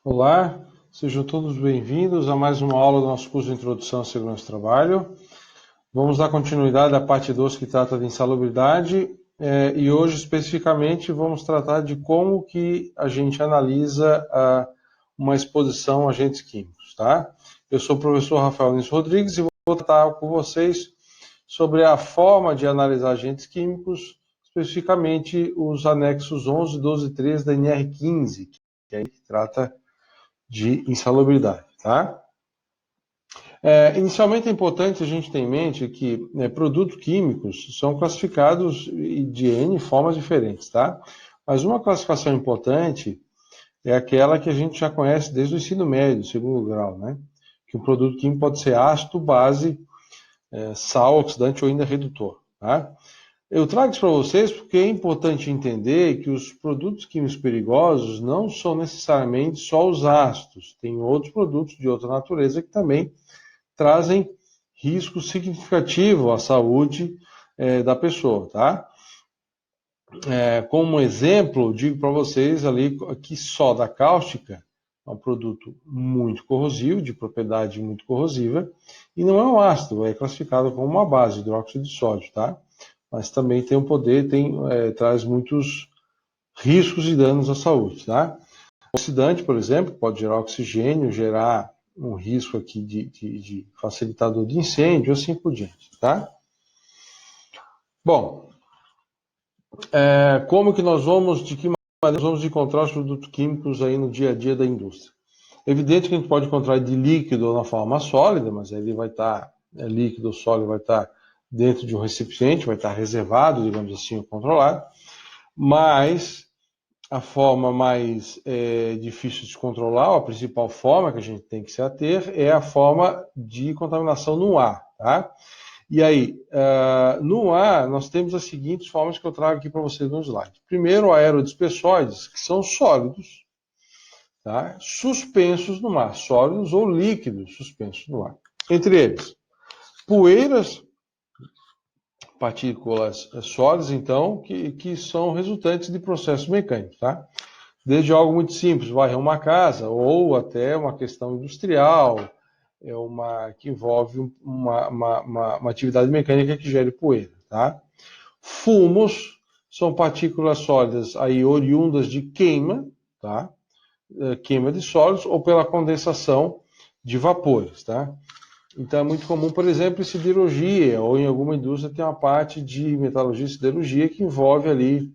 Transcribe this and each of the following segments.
Olá, sejam todos bem-vindos a mais uma aula do nosso curso de Introdução à Segurança do Trabalho. Vamos dar continuidade à parte 2 que trata de insalubridade e hoje especificamente vamos tratar de como que a gente analisa uma exposição a agentes químicos, tá? Eu sou o professor Rafael Lins Rodrigues e vou tratar com vocês sobre a forma de analisar agentes químicos, especificamente os anexos 11, 12 e 13 da NR15, que aí trata de insalubridade, tá? Inicialmente é importante a gente ter em mente que produtos químicos são classificados de N formas diferentes, tá? Mas uma classificação importante é aquela que a gente já conhece desde o ensino médio, segundo grau, né? Que um produto químico pode ser ácido, base, sal, oxidante ou ainda redutor, tá? Eu trago isso para vocês porque é importante entender que os produtos químicos perigosos não são necessariamente só os ácidos. Tem outros produtos de outra natureza que também trazem risco significativo à saúde da pessoa, tá? Como exemplo, digo para vocês ali que soda cáustica é um produto muito corrosivo, de propriedade muito corrosiva, e não é um ácido, é classificado como uma base, hidróxido de sódio, tá? Mas também tem um poder, traz muitos riscos e danos à saúde, tá? O oxidante, por exemplo, pode gerar oxigênio, gerar um risco aqui de facilitador de incêndio, assim por diante, tá? Bom, como que de que maneira nós vamos encontrar os produtos químicos aí no dia a dia da indústria? É evidente que a gente pode encontrar de líquido ou na forma sólida, mas ele vai estar, líquido ou sólido, vai estar dentro de um recipiente, vai estar reservado, digamos assim, ou controlado, mas a forma mais difícil de controlar, a principal forma que a gente tem que se ater, é a forma de contaminação no ar, tá? E aí, no ar, nós temos as seguintes formas que eu trago aqui para vocês no slide. Primeiro, aerodispersóides, que são sólidos, tá? Suspensos no mar, sólidos ou líquidos suspensos no ar. Entre eles, poeiras, partículas sólidas, então, que são resultantes de processos mecânicos, tá? Desde algo muito simples, varrer uma casa, ou até uma questão industrial, que envolve uma atividade mecânica que gere poeira, tá? Fumos são partículas sólidas aí oriundas de queima, tá? Queima de sólidos ou pela condensação de vapores, tá? Então é muito comum, por exemplo, em siderurgia ou em alguma indústria tem uma parte de metalurgia e siderurgia que envolve ali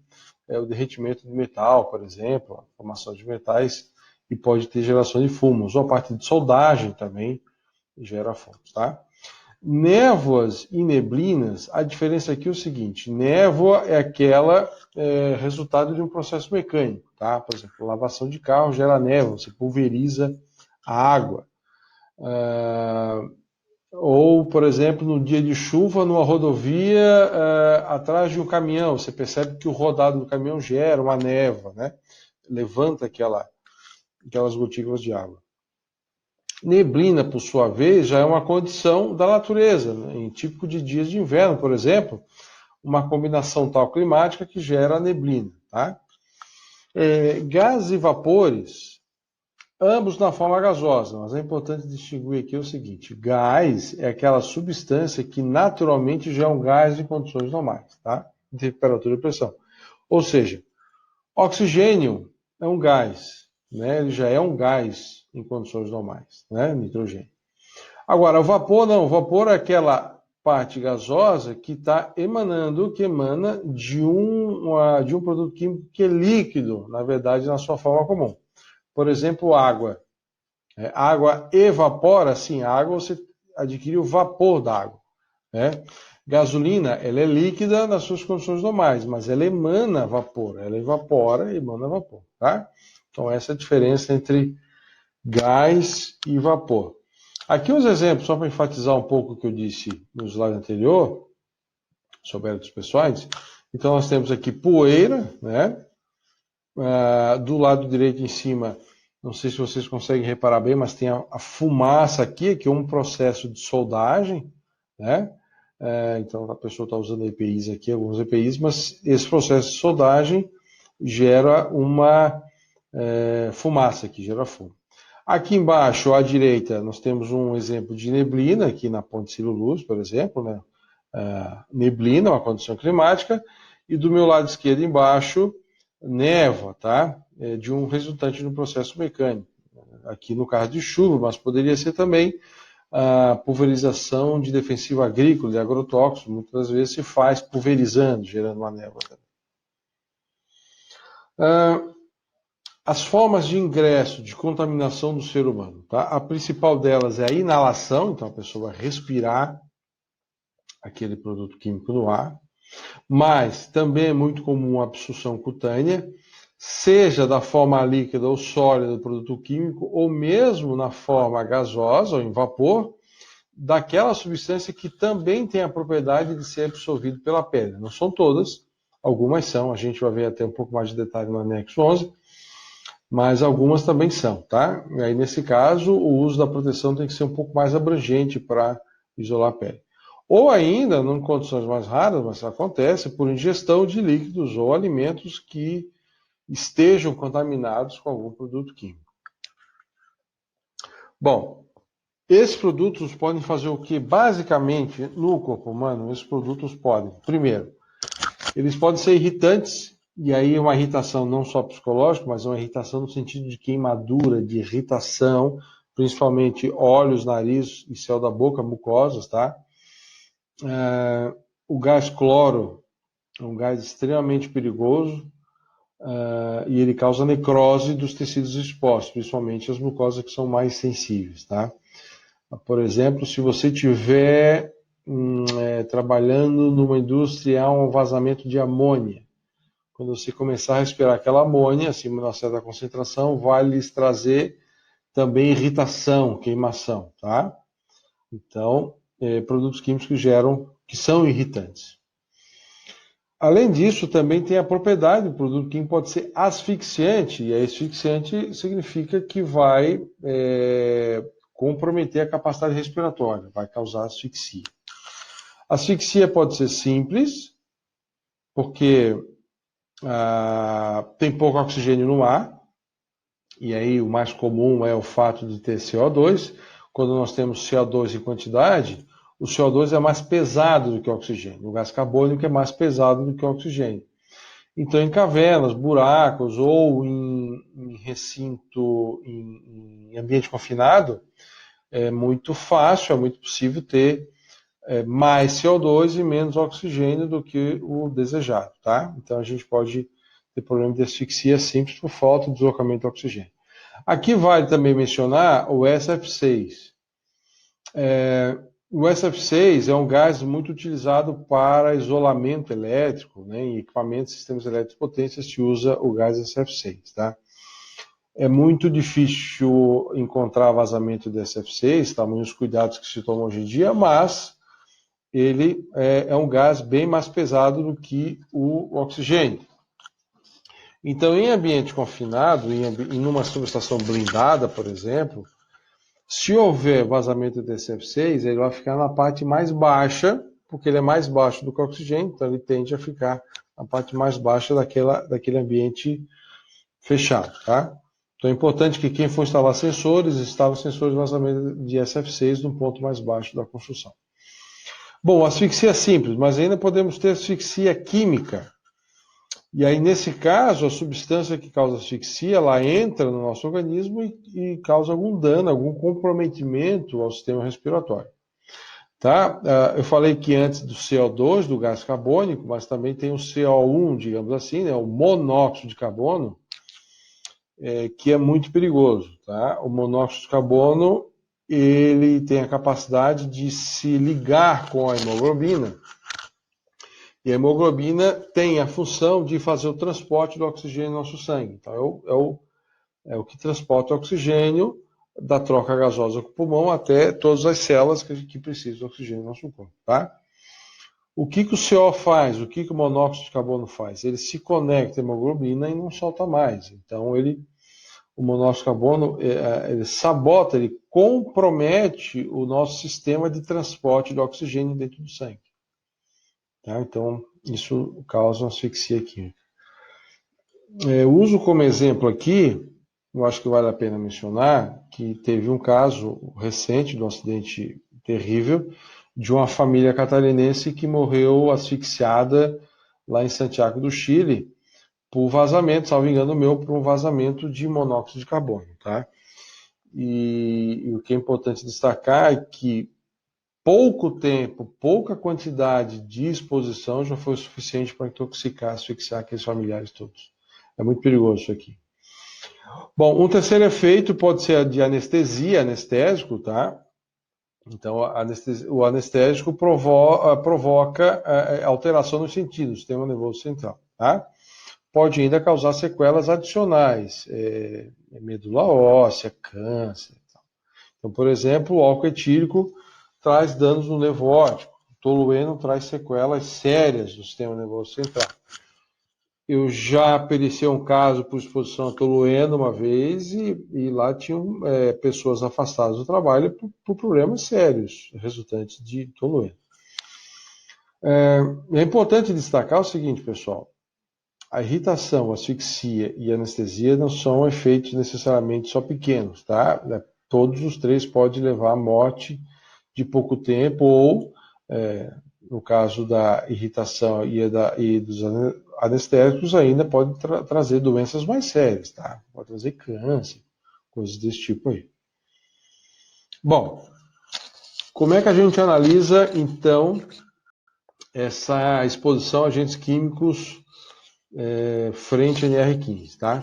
o derretimento de metal, por exemplo, a formação de metais e pode ter geração de fumos, ou a parte de soldagem também gera fumos, tá? Névoas e neblinas, a diferença aqui é o seguinte, névoa é aquela resultado de um processo mecânico, tá? Por exemplo, lavação de carro gera névoa, você pulveriza a água. Ou, por exemplo, no dia de chuva, numa rodovia, atrás de um caminhão, você percebe que o rodado do caminhão gera uma névoa, né? Levanta aquelas gotículas de água. Neblina, por sua vez, já é uma condição da natureza, né? Em típico de dias de inverno, por exemplo, uma combinação tal climática que gera a neblina, tá? Gases e vapores, ambos na forma gasosa, mas é importante distinguir aqui o seguinte: gás é aquela substância que naturalmente já é um gás em condições normais, tá? De temperatura e pressão. Ou seja, oxigênio é um gás, né? Ele já é um gás em condições normais, né? Nitrogênio. Agora, o vapor não, o vapor é aquela parte gasosa que está emanando, que emana de um produto químico que é líquido, na verdade, na sua forma comum. Por exemplo, água. Água evapora, sim, a água você adquire o vapor da água. Né? Gasolina, ela é líquida nas suas condições normais, mas ela emana vapor, ela evapora e emana vapor. Tá? Então, essa é a diferença entre gás e vapor. Aqui uns exemplos, só para enfatizar um pouco o que eu disse no slide anterior, sobre aerodispersóides. Então, nós temos aqui poeira, né? Do lado direito em cima, não sei se vocês conseguem reparar bem, mas tem a fumaça aqui, que é um processo de soldagem, né? Então a pessoa está usando EPIs aqui, alguns EPIs, mas esse processo de soldagem gera uma fumaça aqui, gera fumo. Aqui embaixo, à direita, nós temos um exemplo de neblina, aqui na Ponte Sírio-Luz, por exemplo, né? Neblina, uma condição climática, e do meu lado esquerdo embaixo, névoa, tá? De um resultante do processo mecânico. Aqui no caso de chuva, mas poderia ser também a pulverização de defensivo agrícola, de agrotóxico, muitas vezes se faz pulverizando, gerando uma névoa também. As formas de ingresso, de contaminação do ser humano, tá? A principal delas é a inalação, então a pessoa vai respirar aquele produto químico no ar, mas também é muito comum a absorção cutânea, seja da forma líquida ou sólida do produto químico, ou mesmo na forma gasosa ou em vapor, daquela substância que também tem a propriedade de ser absorvido pela pele. Não são todas, algumas são, a gente vai ver até um pouco mais de detalhe no anexo 11, mas algumas também são, tá? E aí, nesse caso, o uso da proteção tem que ser um pouco mais abrangente para isolar a pele. Ou ainda, em condições mais raras, mas acontece, por ingestão de líquidos ou alimentos que estejam contaminados com algum produto químico. Bom, esses produtos podem fazer o que? Basicamente, no corpo humano, esses produtos podem, primeiro, eles podem ser irritantes, e aí uma irritação não só psicológica, mas uma irritação no sentido de queimadura, de irritação, principalmente olhos, nariz e céu da boca, mucosas, tá? O gás cloro é um gás extremamente perigoso, e ele causa necrose dos tecidos expostos, principalmente as mucosas que são mais sensíveis, tá? Por exemplo, se você tiver trabalhando numa indústria, há um vazamento de amônia. Quando você começar a respirar aquela amônia, acima de uma certa concentração, vai lhes trazer também irritação, queimação, tá? Então, produtos químicos que são irritantes. Além disso, também tem a propriedade do produto químico pode ser asfixiante, e asfixiante significa que vai comprometer a capacidade respiratória, vai causar asfixia. A asfixia pode ser simples, porque tem pouco oxigênio no ar, e aí o mais comum é o fato de ter CO2. Quando nós temos CO2 em quantidade, o CO2 é mais pesado do que o oxigênio. O gás carbônico é mais pesado do que o oxigênio. Então, em cavernas, buracos ou em recinto, em ambiente confinado, é muito fácil, é muito possível ter mais CO2 e menos oxigênio do que o desejado, tá? Então, a gente pode ter problema de asfixia simples por falta de deslocamento de oxigênio. Aqui vale também mencionar o SF6. O SF6 é um gás muito utilizado para isolamento elétrico, né? Em equipamentos e sistemas elétricos de potência se usa o gás SF6, tá? É muito difícil encontrar vazamento de SF6, tamanhos cuidados que se tomam hoje em dia, mas ele é um gás bem mais pesado do que o oxigênio. Então, em ambiente confinado, em uma subestação blindada, por exemplo, se houver vazamento de SF6, ele vai ficar na parte mais baixa, porque ele é mais baixo do que o oxigênio, então ele tende a ficar na parte mais baixa daquele ambiente fechado, tá? Então é importante que quem for instalar sensores, instale sensores de vazamento de SF6 no ponto mais baixo da construção. Bom, asfixia é simples, mas ainda podemos ter asfixia química. E aí, nesse caso, a substância que causa asfixia, ela entra no nosso organismo e causa algum dano, algum comprometimento ao sistema respiratório. Tá? Eu falei que antes do CO2, do gás carbônico, mas também tem o CO1, digamos assim, né? O monóxido de carbono, que é muito perigoso. Tá? O monóxido de carbono, ele tem a capacidade de se ligar com a hemoglobina, e a hemoglobina tem a função de fazer o transporte do oxigênio no nosso sangue. Então, é o que transporta o oxigênio da troca gasosa com o pulmão até todas as células que precisam de oxigênio no nosso corpo. Tá? O que o CO faz? O que o monóxido de carbono faz? Ele se conecta à hemoglobina e não solta mais. Então, o monóxido de carbono ele sabota, ele compromete o nosso sistema de transporte do oxigênio dentro do sangue. Tá? Então, isso causa uma asfixia química. Eu uso como exemplo aqui eu acho que vale a pena mencionar que teve um caso recente de um acidente terrível de uma família catarinense que morreu asfixiada lá em Santiago do Chile por vazamento, salvo engano meu, por um vazamento de monóxido de carbono, tá? E o que é importante destacar é que pouco tempo, pouca quantidade de exposição já foi o suficiente para intoxicar, asfixiar aqueles familiares todos. É muito perigoso isso aqui. Bom, um terceiro efeito pode ser de anestesia, anestésico, tá? Então, o anestésico provoca alteração no sentido, do sistema nervoso central, tá? Pode ainda causar sequelas adicionais, medula óssea, câncer. Então, por exemplo, o álcool etílico traz danos no nervo óptico. O tolueno traz sequelas sérias do sistema nervoso central. Eu já periciei um caso por exposição a tolueno uma vez e lá tinham pessoas afastadas do trabalho por problemas sérios resultantes de tolueno. É importante destacar o seguinte, pessoal. A irritação, a asfixia e a anestesia não são efeitos necessariamente só pequenos, tá? Todos os três podem levar à morte de pouco tempo ou, no caso da irritação e dos anestésicos, ainda pode trazer doenças mais sérias, tá? Pode trazer câncer, coisas desse tipo aí. Bom, como é que a gente analisa, então, essa exposição a agentes químicos frente a NR15, tá?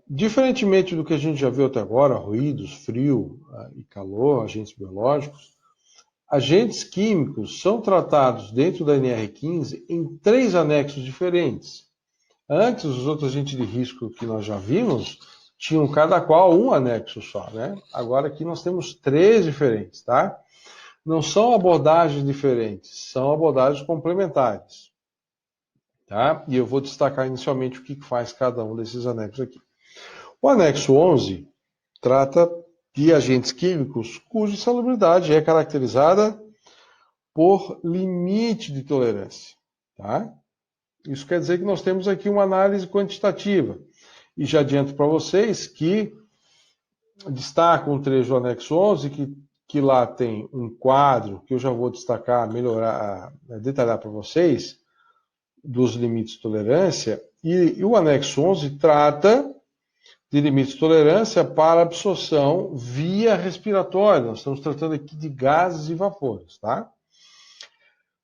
Diferentemente do que a gente já viu até agora, ruídos, frio e calor, agentes biológicos, agentes químicos são tratados dentro da NR15 em 3 anexos diferentes. Antes, os outros agentes de risco que nós já vimos tinham cada qual um anexo só, né? Agora aqui nós temos 3 diferentes, tá? Não são abordagens diferentes, são abordagens complementares. Tá? E eu vou destacar inicialmente o que faz cada um desses anexos aqui. O anexo 11 trata de agentes químicos cuja insalubridade é caracterizada por limite de tolerância. Tá? Isso quer dizer que nós temos aqui uma análise quantitativa. E já adianto para vocês que destaco um trecho do anexo 11 que lá tem um quadro que eu já vou destacar, detalhar para vocês, dos limites de tolerância, e o anexo 11 trata de limites de tolerância para absorção via respiratória. Nós estamos tratando aqui de gases e vapores, tá?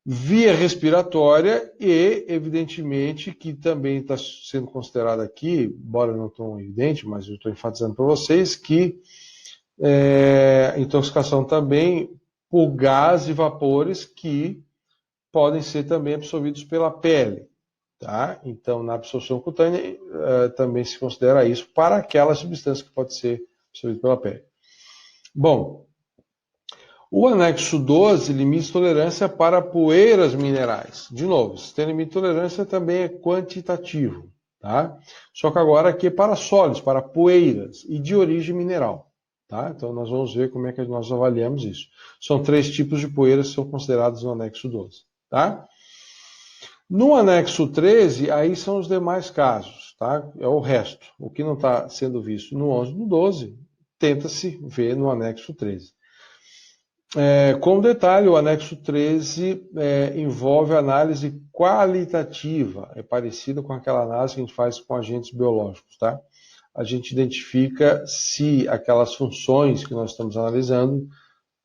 Via respiratória e, evidentemente, que também está sendo considerado aqui, embora não tão evidente, mas eu estou enfatizando para vocês, que intoxicação também por gás e vapores que podem ser também absorvidos pela pele. Tá? Então, na absorção cutânea, também se considera isso para aquela substância que pode ser absorvida pela pele. Bom, o anexo 12, limite de tolerância para poeiras minerais. De novo, se tem limite de tolerância também é quantitativo. Tá? Só que agora aqui é para sólidos, para poeiras e de origem mineral. Tá? Então, nós vamos ver como é que nós avaliamos isso. São 3 tipos de poeiras que são considerados no anexo 12. Tá? No anexo 13, aí são os demais casos, tá? É o resto. O que não está sendo visto no 11 e no 12, tenta-se ver no anexo 13. Com detalhe, o anexo 13 envolve análise qualitativa. É parecido com aquela análise que a gente faz com agentes biológicos, tá? A gente identifica se aquelas funções que nós estamos analisando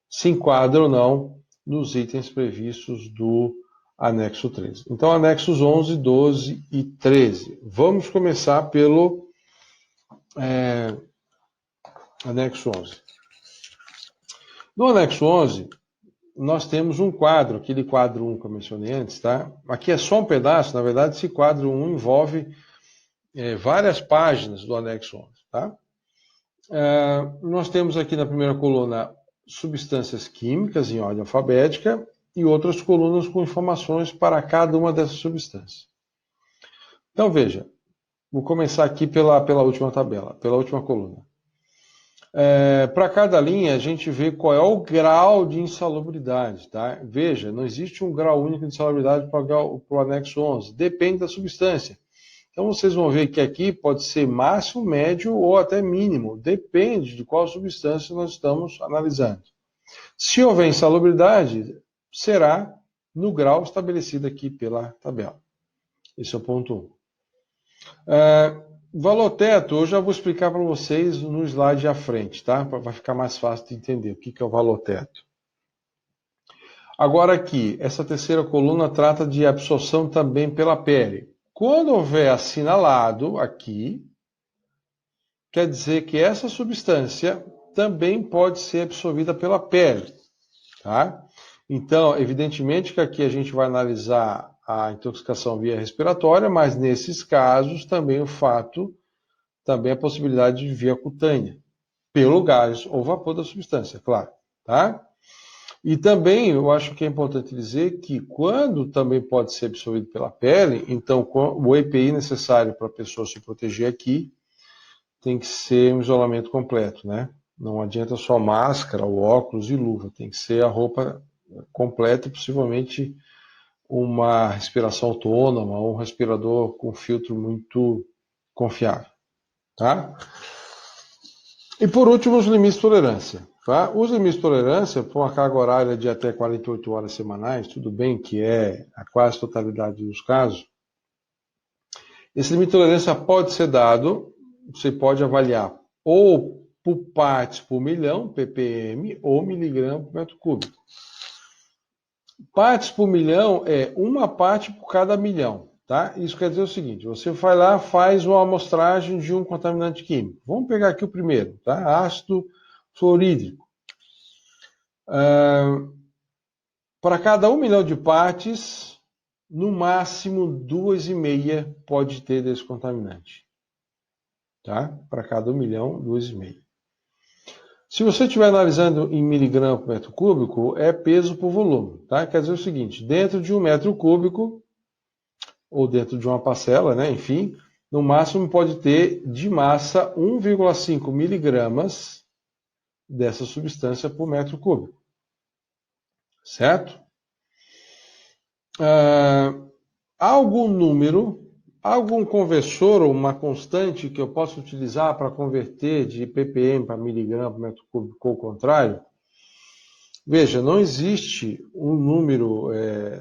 se enquadram ou não nos itens previstos do anexo 13. Então, anexos 11, 12 e 13. Vamos começar pelo anexo 11. No anexo 11, nós temos um quadro, aquele quadro 1 que eu mencionei antes, tá? Aqui é só um pedaço, na verdade, esse quadro 1 envolve várias páginas do anexo 11, tá? Nós temos aqui na primeira coluna substâncias químicas em ordem alfabética e outras colunas com informações para cada uma dessas substâncias. Então, veja, vou começar aqui pela última tabela, pela última coluna. Para cada linha, a gente vê qual é o grau de insalubridade. Tá? Veja, não existe um grau único de insalubridade para o anexo 11. Depende da substância. Então vocês vão ver que aqui pode ser máximo, médio ou até mínimo, depende de qual substância nós estamos analisando. Se houver insalubridade, será no grau estabelecido aqui pela tabela. Esse é o ponto 1. Valor teto, eu já vou explicar para vocês no slide à frente, tá? Vai ficar mais fácil de entender o que é o valor teto. Agora aqui, essa terceira coluna trata de absorção também pela pele. Quando houver assinalado aqui, quer dizer que essa substância também pode ser absorvida pela pele, tá? Então, evidentemente que aqui a gente vai analisar a intoxicação via respiratória, mas nesses casos também também a possibilidade de via cutânea, pelo gás ou vapor da substância, claro, tá? E também eu acho que é importante dizer que quando também pode ser absorvido pela pele, então o EPI necessário para a pessoa se proteger aqui tem que ser um isolamento completo, né? Não adianta só máscara, ou óculos e luva, tem que ser a roupa completa e possivelmente uma respiração autônoma ou um respirador com filtro muito confiável, tá? E por último, os limites de tolerância. Tá? Os limites de tolerância, para uma carga horária de até 48 horas semanais, tudo bem que é a quase totalidade dos casos, esse limite de tolerância pode ser dado, você pode avaliar ou por partes por milhão, ppm, ou miligrama por metro cúbico. Partes por milhão é uma parte por cada milhão. Tá? Isso quer dizer o seguinte, você vai lá, faz uma amostragem de um contaminante químico. Vamos pegar aqui o primeiro, tá? Ácido fluorídrico. Para cada 1 milhão de partes, no máximo 2,5 pode ter desse contaminante. Tá? Para cada 1 milhão, 2,5. Se você estiver analisando em miligrama por metro cúbico, é peso por volume. Tá? Quer dizer o seguinte, dentro de 1 metro cúbico, ou dentro de uma parcela, né, enfim, no máximo pode ter de massa 1,5 miligramas dessa substância por metro cúbico. Certo? Há algum número, algum conversor ou uma constante que eu possa utilizar para converter de ppm para miligrama por metro cúbico ou o contrário? Veja, não existe um número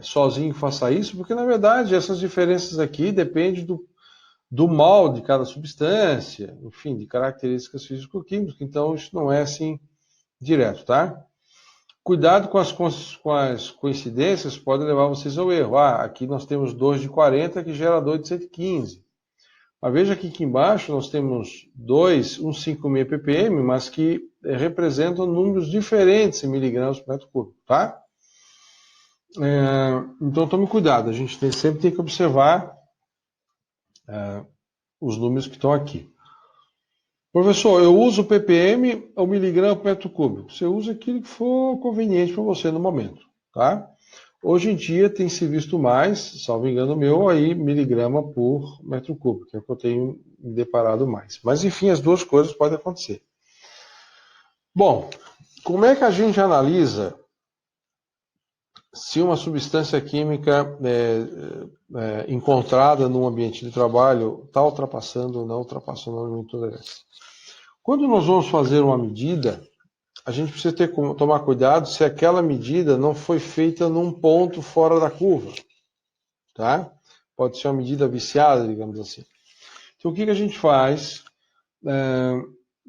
sozinho que faça isso, porque na verdade essas diferenças aqui dependem do molde de cada substância, enfim, de características físico-químicas, então isso não é assim direto, tá? Cuidado com as coincidências, pode levar vocês ao erro. Aqui nós temos 2 de 40 que gera 2 de 115. Mas veja que aqui embaixo nós temos 1,56 ppm, mas que representam números diferentes em miligramas por metro cúbico, tá? Então tome cuidado, a gente sempre tem que observar os números que estão aqui. Professor, eu uso ppm ou miligrama por metro cúbico. Você usa aquilo que for conveniente para você no momento, tá? Hoje em dia tem se visto mais, salvo engano meu, aí miligrama por metro cúbico, que é o que eu tenho me deparado mais. Mas enfim, as duas coisas podem acontecer. Bom, como é que a gente analisa se uma substância química encontrada no ambiente de trabalho está ultrapassando ou não ultrapassando o limite de tolerância? Quando nós vamos fazer uma medida, a gente precisa tomar cuidado se aquela medida não foi feita num ponto fora da curva. Tá? Pode ser uma medida viciada, digamos assim. Então, o que a gente faz?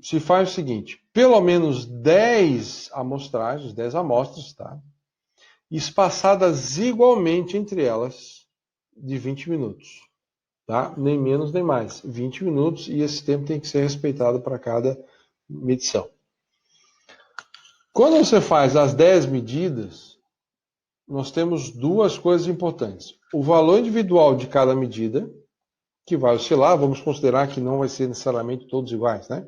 Se faz o seguinte, pelo menos 10 amostragens, 10 amostras, tá? Espaçadas igualmente entre elas, de 20 minutos. Tá? Nem menos nem mais. 20 minutos e esse tempo tem que ser respeitado para cada medição. Quando você faz as 10 medidas, nós temos duas coisas importantes. O valor individual de cada medida, que vai oscilar, vamos considerar que não vai ser necessariamente todos iguais, né?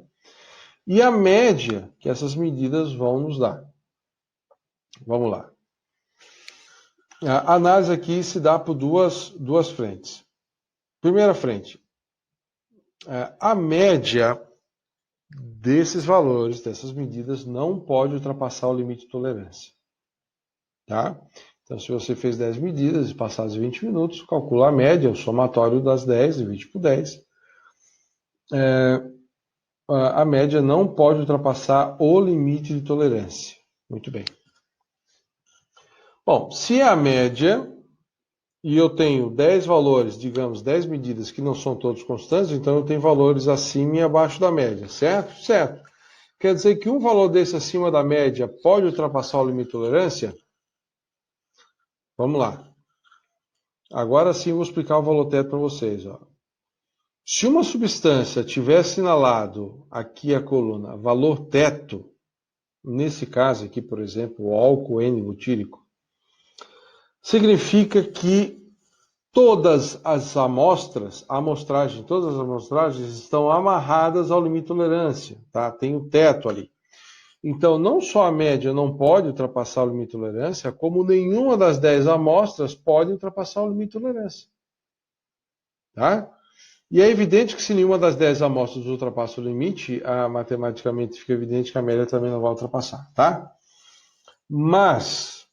E a média que essas medidas vão nos dar. Vamos lá. A análise aqui se dá por duas frentes. Primeira frente. A média desses valores, dessas medidas, não pode ultrapassar o limite de tolerância. Tá? Então, se você fez 10 medidas e passados 20 minutos, calcula a média, o somatório das 10, divide por 10. A média não pode ultrapassar o limite de tolerância. Muito bem. Bom, se a média, e eu tenho 10 valores, digamos, 10 medidas que não são todos constantes, então eu tenho valores acima e abaixo da média, certo? Certo. Quer dizer que um valor desse acima da média pode ultrapassar o limite de tolerância? Vamos lá. Agora sim eu vou explicar o valor teto para vocês. Ó. Se uma substância tiver assinalado aqui a coluna valor teto, nesse caso aqui, por exemplo, o álcool N-butírico, significa que todas as amostragens estão amarradas ao limite de tolerância, tá? Tem o teto ali. Então, não só a média não pode ultrapassar o limite de tolerância, como nenhuma das 10 amostras pode ultrapassar o limite de tolerância. Tá? E é evidente que se nenhuma das 10 amostras ultrapassa o limite, matematicamente fica evidente que a média também não vai ultrapassar. Tá? Mas,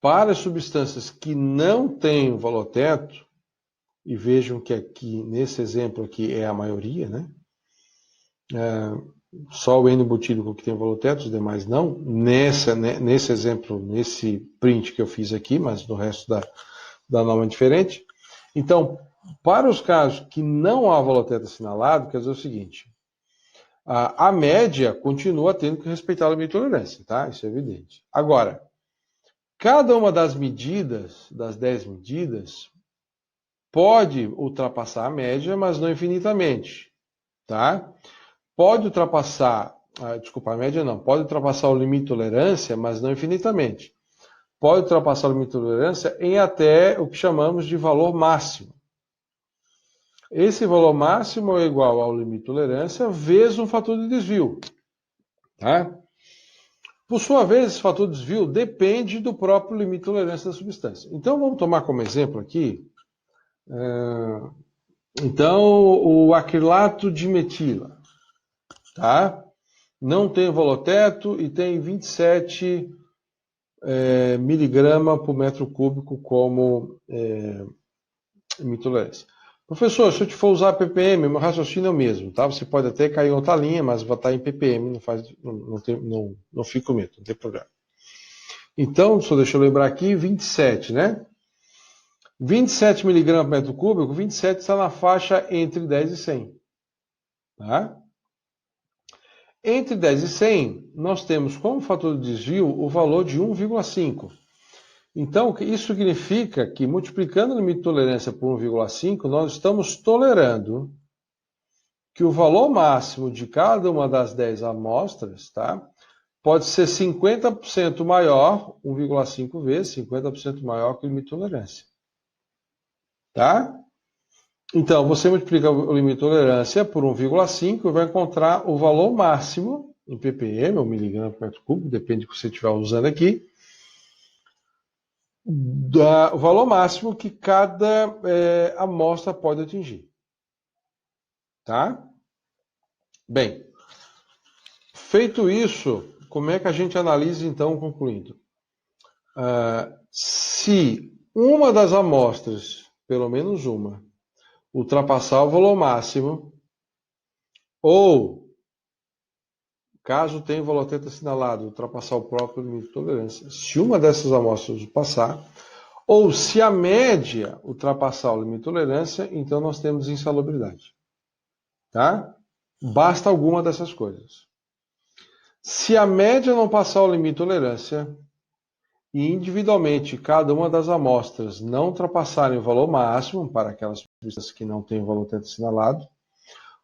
para as substâncias que não têm o valor teto, e vejam que aqui, nesse exemplo aqui, é a maioria, né? Só o N-butírico que tem valor teto, os demais não. Nesse exemplo, nesse print que eu fiz aqui, mas no resto da norma é diferente. Então, para os casos que não há valor teto assinalado, quer dizer o seguinte, a média continua tendo que respeitar o limite de tolerância, tá? Isso é evidente. Agora, cada uma das medidas, das 10 medidas, pode ultrapassar a média, mas não infinitamente, tá? Pode ultrapassar, a média não, pode ultrapassar o limite de tolerância, mas não infinitamente. Pode ultrapassar o limite de tolerância em até o que chamamos de valor máximo. Esse valor máximo é igual ao limite de tolerância vezes um fator de desvio. Tá? Por sua vez, esse fator de desvio depende do próprio limite de tolerância da substância. Então, vamos tomar como exemplo aqui, então, o acrilato de metila. Tá? Não tem valor teto e tem 27 miligrama por metro cúbico como limite de tolerância. Professor, se eu te for usar ppm, meu raciocínio é o mesmo, tá? Você pode até cair em outra linha, mas vai estar em ppm, não fica com medo, não tem problema. Então, só deixa eu lembrar aqui, 27, né? 27 miligramas por metro cúbico, 27 está na faixa entre 10 e 100. Tá? Entre 10 e 100, nós temos como fator de desvio o valor de 1,5. Então, isso significa que, multiplicando o limite de tolerância por 1,5, nós estamos tolerando que o valor máximo de cada uma das 10 amostras, tá, pode ser 50% maior, 1,5 vezes, 50% maior que o limite de tolerância. Tá? Então, você multiplica o limite de tolerância por 1,5 e vai encontrar o valor máximo, em ppm, ou miligrama por metro cúbico, depende do que você estiver usando aqui, o valor máximo que cada amostra pode atingir. Tá? Bem, feito isso, como é que a gente analisa, então, concluindo? Se uma das amostras, pelo menos uma, ultrapassar o valor máximo, ou, caso tenha o valor teto assinalado, ultrapassar o próprio limite de tolerância, se uma dessas amostras passar, ou se a média ultrapassar o limite de tolerância, então nós temos insalubridade. Tá? Basta alguma dessas coisas. Se a média não passar o limite de tolerância e individualmente cada uma das amostras não ultrapassarem o valor máximo para aquelas substâncias que não têm o valor teto assinalado,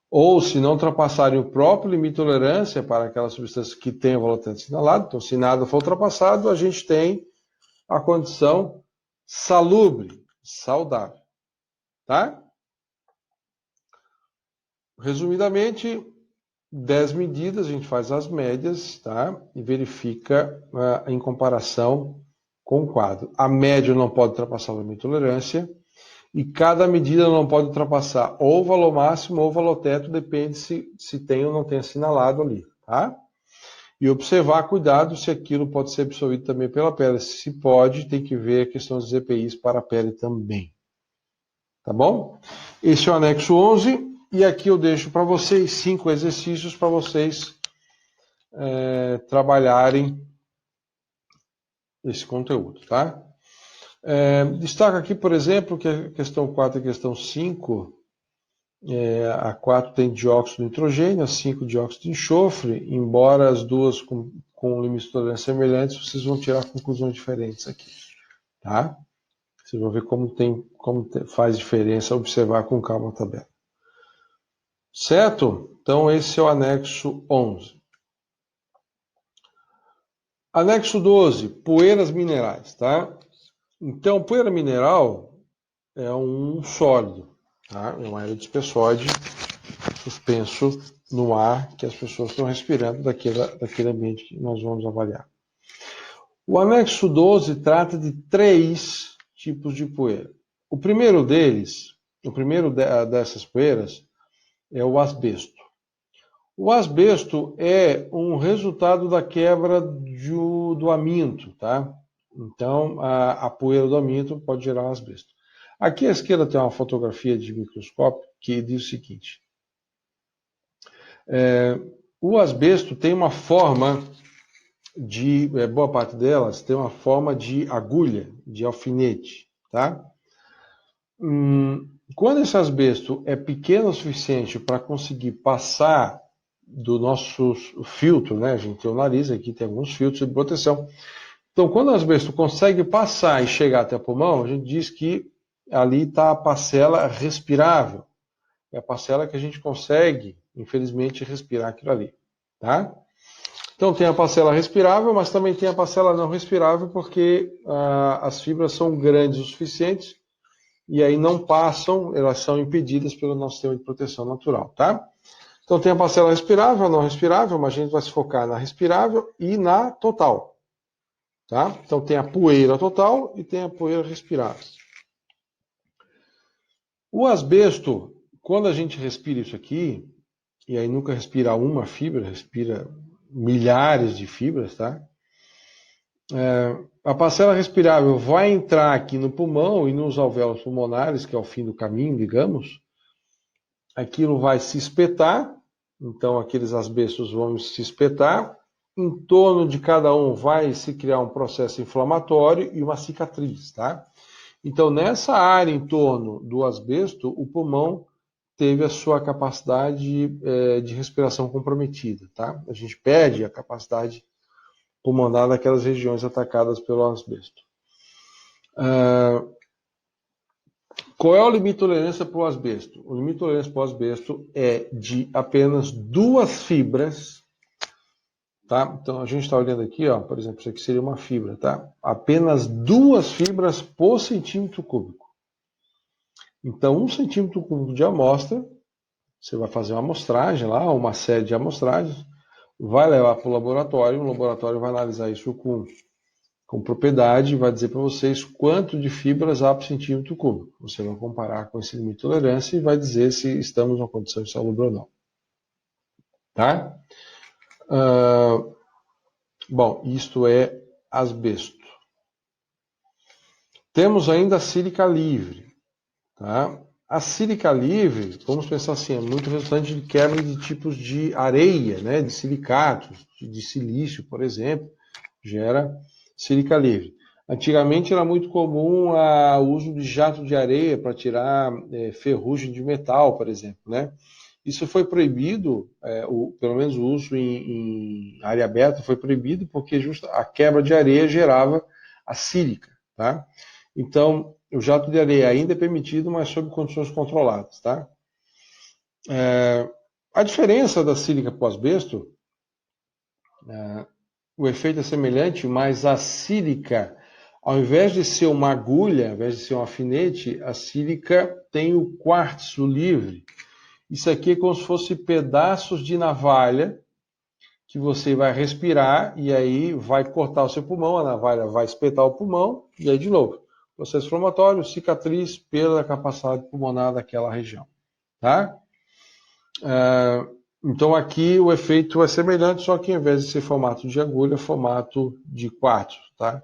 ou se não ultrapassarem o próprio limite de tolerância para aquelas substâncias que têm o valor teto assinalado, então se nada for ultrapassado, a gente tem a condição salubre, saudável. Tá? Resumidamente, 10 medidas, a gente faz as médias, tá? E verifica em comparação com o quadro. A média não pode ultrapassar o limite de tolerância e cada medida não pode ultrapassar ou o valor máximo ou o valor teto, depende se tem ou não tem assinalado ali, tá? E observar, cuidado, se aquilo pode ser absorvido também pela pele. Se pode, tem que ver a questão dos EPIs para a pele também. Tá bom? Esse é o anexo 11. E aqui eu deixo para vocês 5 exercícios para vocês trabalharem esse conteúdo, tá? Destaca aqui, por exemplo, que a questão 4 e a questão 5, a 4 tem dióxido de nitrogênio, a 5 dióxido de enxofre, embora as duas com limites de tolerância semelhantes, vocês vão tirar conclusões diferentes aqui, tá? Vocês vão ver como faz diferença observar com calma a tabela. Certo? Então esse é o anexo 11. Anexo 12, poeiras minerais, tá? Então, poeira mineral é um sólido, tá? É um aerodispersóide suspenso no ar que as pessoas estão respirando daquele ambiente que nós vamos avaliar. O anexo 12 trata de 3 tipos de poeira. O primeiro dessas poeiras é o asbesto. O asbesto é um resultado da quebra do aminto, tá? Então, a poeira do aminto pode gerar um asbesto. Aqui à esquerda tem uma fotografia de microscópio que diz o seguinte. O asbesto tem uma forma boa parte delas tem uma forma de agulha, de alfinete, tá? Quando esse asbesto é pequeno o suficiente para conseguir passar do nosso filtro, né? A gente tem o nariz, aqui tem alguns filtros de proteção. Então, quando o asbesto consegue passar e chegar até o pulmão, a gente diz que ali está a parcela respirável. É a parcela que a gente consegue, infelizmente, respirar aquilo ali, tá? Então, tem a parcela respirável, mas também tem a parcela não respirável, porque as fibras são grandes o suficiente e aí não passam, elas são impedidas pelo nosso sistema de proteção natural, tá? Então, tem a parcela respirável, a não respirável, mas a gente vai se focar na respirável e na total. Tá? Então tem a poeira total e tem a poeira respirável. O asbesto, quando a gente respira isso aqui, e aí nunca respira uma fibra, respira milhares de fibras, tá? A parcela respirável vai entrar aqui no pulmão e nos alvéolos pulmonares, que é o fim do caminho, digamos. Aquilo vai se espetar, então aqueles asbestos vão se espetar. Em torno de cada um vai se criar um processo inflamatório e uma cicatriz, tá? Então, nessa área em torno do asbesto, o pulmão teve a sua capacidade de respiração comprometida, tá? A gente perde a capacidade pulmonar daquelas regiões atacadas pelo asbesto. Qual é o limite de tolerância para o asbesto? O limite de tolerância para o asbesto é de apenas 2 fibras. Tá? Então a gente está olhando aqui, ó, por exemplo, isso aqui seria uma fibra, tá? Apenas 2 fibras por centímetro cúbico. Então, 1 centímetro cúbico de amostra, você vai fazer uma amostragem lá, uma série de amostragens, vai levar para o laboratório vai analisar isso com propriedade e vai dizer para vocês quanto de fibras há por centímetro cúbico. Você vai comparar com esse limite de tolerância e vai dizer se estamos numa condição insalubre ou não. Tá? Bom, isto é asbesto. Temos ainda a sílica livre. Tá? A sílica livre, vamos pensar assim, é muito resultante de quebra de tipos de areia, né? De silicatos, de silício, por exemplo, gera sílica livre. Antigamente era muito comum o uso de jato de areia para tirar ferrugem de metal, por exemplo, né? Isso foi proibido, pelo menos o uso em área aberta foi proibido porque a quebra de areia gerava a sílica, tá? Então, o jato de areia ainda é permitido, mas sob condições controladas, tá? A diferença da sílica para o asbesto, o efeito é semelhante, mas a sílica, ao invés de ser uma agulha, ao invés de ser um alfinete, a sílica tem o quartzo livre. Isso aqui é como se fosse pedaços de navalha que você vai respirar e aí vai cortar o seu pulmão, a navalha vai espetar o pulmão e aí de novo. Processo inflamatório, cicatriz, perda da capacidade pulmonar daquela região. Tá? Então aqui o efeito é semelhante, só que ao invés de ser formato de agulha, é formato de quartzo, tá?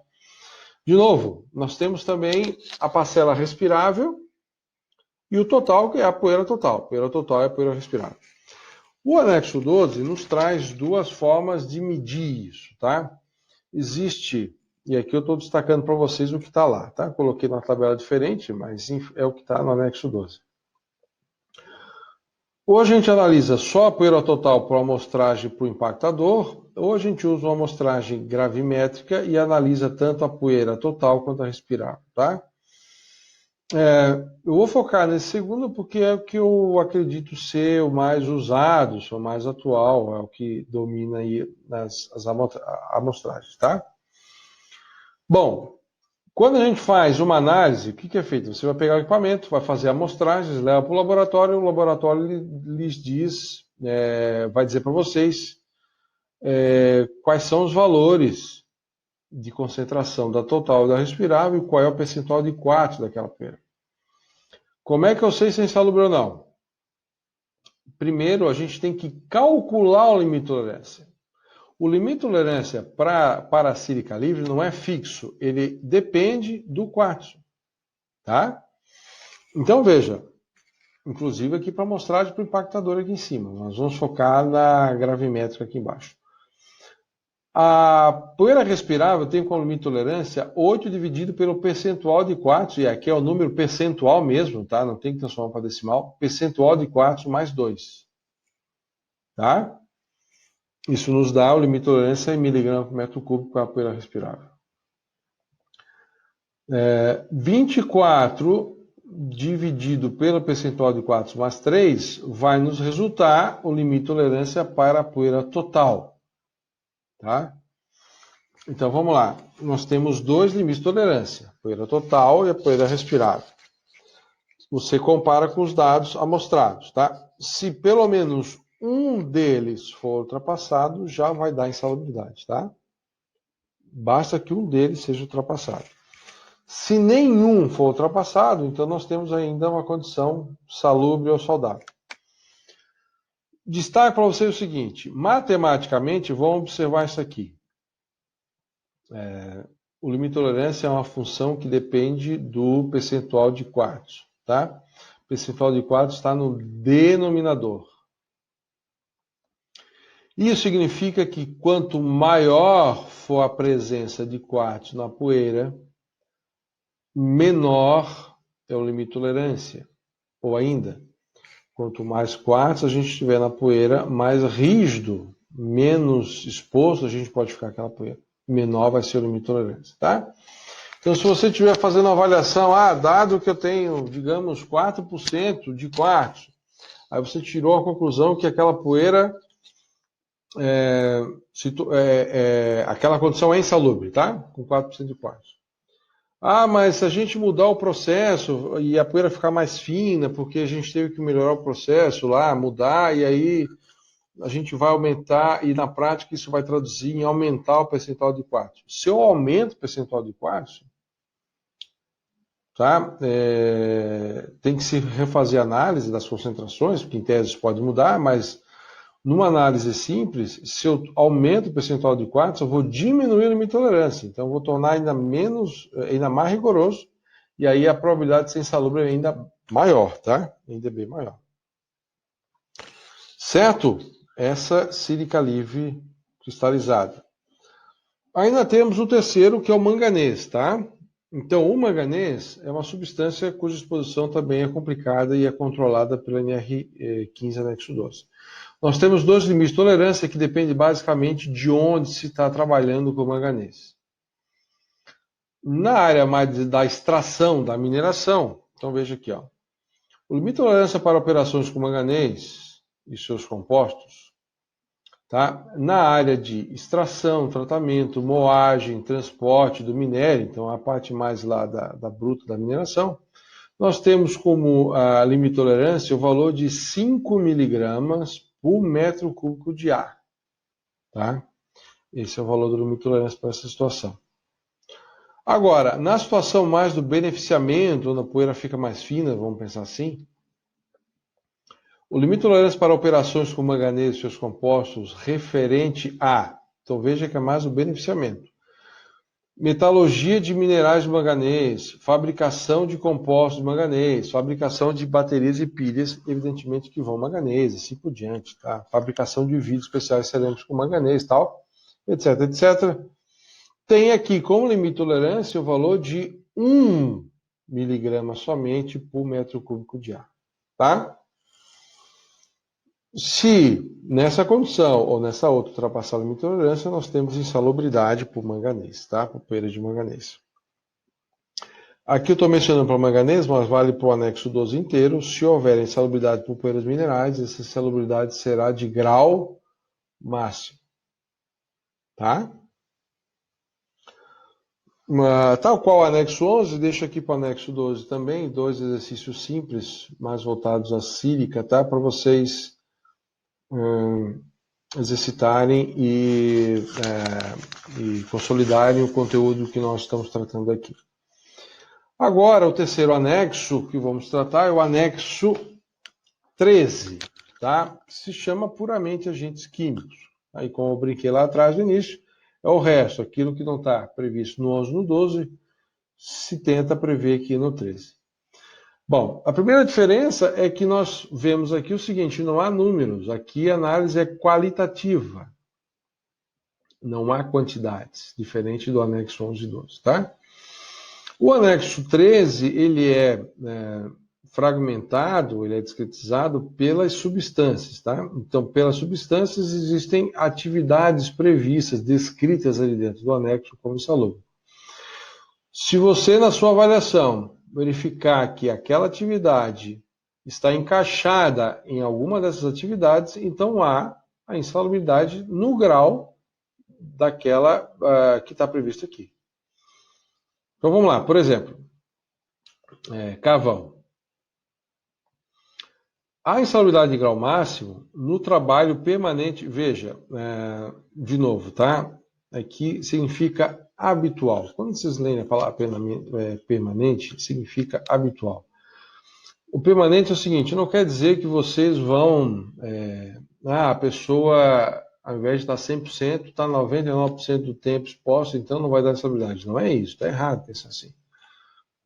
De novo, nós temos também a parcela respirável e o total, que é a poeira total. A poeira total é a poeira respirável. O anexo 12 nos traz duas formas de medir isso, tá? Existe, e aqui eu estou destacando para vocês o que está lá, tá? Coloquei numa tabela diferente, mas é o que está no anexo 12. Ou a gente analisa só a poeira total por amostragem para o impactador, ou a gente usa uma amostragem gravimétrica e analisa tanto a poeira total quanto a respirável, tá? Eu vou focar nesse segundo porque é o que eu acredito ser o mais usado, o mais atual, é o que domina aí as amostragens, tá? Bom, quando a gente faz uma análise, o que é feito? Você vai pegar o equipamento, vai fazer amostragens, leva para o laboratório lhes diz, vai dizer para vocês quais são os valores de concentração da total e da respirável e qual é o percentual de quartzo daquela poeira. Como é que eu sei se é insalubre ou não? Primeiro, a gente tem que calcular o limite de tolerância. O limite de tolerância para a sílica livre não é fixo, ele depende do quartzo, tá? Então veja, inclusive aqui para mostrar para o impactador aqui em cima, nós vamos focar na gravimétrica aqui embaixo. A poeira respirável tem como limite de tolerância 8 dividido pelo percentual de quartzo, e aqui é o número percentual mesmo, tá? Não tem que transformar para decimal, percentual de quartzo mais 2, tá? Isso nos dá o limite de tolerância em miligramas por metro cúbico para a poeira respirável. 24 dividido pelo percentual de quartzo mais 3 vai nos resultar o limite de tolerância para a poeira total. Tá? Então vamos lá. Nós temos dois limites de tolerância, a poeira total e a poeira respirável. Você compara com os dados amostrados. Tá? Se pelo menos um deles for ultrapassado, já vai dar insalubridade. Tá? Basta que um deles seja ultrapassado. Se nenhum for ultrapassado, então nós temos ainda uma condição salubre ou saudável. Destaque para vocês o seguinte, matematicamente, vamos observar isso aqui. O limite de tolerância é uma função que depende do percentual de quartzo, tá? O percentual de quartzo está no denominador. Isso significa que quanto maior for a presença de quartzo na poeira, menor é o limite de tolerância. Ou ainda, quanto mais quartzo a gente tiver na poeira, mais rígido, menos exposto a gente pode ficar aquela poeira. Menor vai ser o limite de tolerância, tá? Então, se você estiver fazendo uma avaliação, dado que eu tenho, digamos, 4% de quartzo, aí você tirou a conclusão que aquela poeira, aquela condição é insalubre, tá? Com 4% de quartzo. Mas se a gente mudar o processo e a poeira ficar mais fina, porque a gente teve que melhorar o processo lá, mudar, e aí a gente vai aumentar, e na prática isso vai traduzir em aumentar o percentual de quartzo. Se eu aumento o percentual de quartzo, tá? Tem que se refazer a análise das concentrações, porque em tese isso pode mudar, mas numa análise simples, se eu aumento o percentual de quartzo, eu vou diminuir a minha tolerância. Então, eu vou tornar ainda mais rigoroso, e aí a probabilidade de ser insalubre é ainda maior, tá? Ainda bem maior. Certo? Essa sílica livre cristalizada. Ainda temos o terceiro, que é o manganês, tá? Então, o manganês é uma substância cuja exposição também é complicada e é controlada pela NR15 anexo 12. Nós temos dois limites de tolerância que dependem basicamente de onde se está trabalhando com o manganês. Na área mais da extração, da mineração, então veja aqui, ó. O limite de tolerância para operações com manganês e seus compostos, tá? Na área de extração, tratamento, moagem, transporte do minério, então a parte mais lá da bruta da mineração, nós temos como limite de tolerância o valor de 5 miligramas por metro cúbico de ar. Tá? Esse é o valor do limite de tolerância para essa situação. Agora, na situação mais do beneficiamento, onde a poeira fica mais fina, vamos pensar assim, O limite de tolerância para operações com manganês e seus compostos referente a, então veja que é mais o beneficiamento. Metalurgia de minerais de manganês, fabricação de compostos de manganês, fabricação de baterias e pilhas, evidentemente que vão manganês, assim por diante, tá? Fabricação de vidros especiais cerâmicos com manganês, tal, etc, etc. Tem aqui como limite de tolerância o valor de 1 miligrama somente por metro cúbico de ar, tá? Se nessa condição ou nessa outra ultrapassar a limite de tolerância, nós temos insalubridade por manganês, tá? Por poeira de manganês. Aqui eu estou mencionando para manganês, mas vale para o anexo 12 inteiro. Se houver insalubridade por poeiras minerais, essa insalubridade será de grau máximo, tá? Tal qual o anexo 11, deixo aqui para o anexo 12 também, 2 exercícios simples, mais voltados à sílica, tá? Para vocês exercitarem e consolidarem o conteúdo que nós estamos tratando aqui. Agora, o terceiro anexo que vamos tratar é o anexo 13, tá? Que se chama puramente agentes químicos. Aí, como eu brinquei lá atrás no início, é o resto, aquilo que não está previsto no 11 e no 12, se tenta prever aqui no 13. Bom, a primeira diferença é que nós vemos aqui o seguinte, não há números, aqui a análise é qualitativa, não há quantidades, diferente do anexo 11 e 12, tá? O anexo 13, ele é fragmentado, ele é discretizado pelas substâncias, tá? Então, pelas substâncias existem atividades previstas, descritas ali dentro do anexo como insalubre. Se você, na sua avaliação, verificar que aquela atividade está encaixada em alguma dessas atividades, então há a insalubridade no grau daquela que está prevista aqui. Então vamos lá, por exemplo, carvão. A insalubridade de grau máximo no trabalho permanente, veja, de novo, tá? Aqui significa habitual. Quando vocês leem a palavra permanente, significa habitual. O permanente é o seguinte, não quer dizer que vocês vão... a pessoa, ao invés de estar 100%, está 99% do tempo exposta, então não vai dar insalubridade. Não é isso, está errado pensar assim.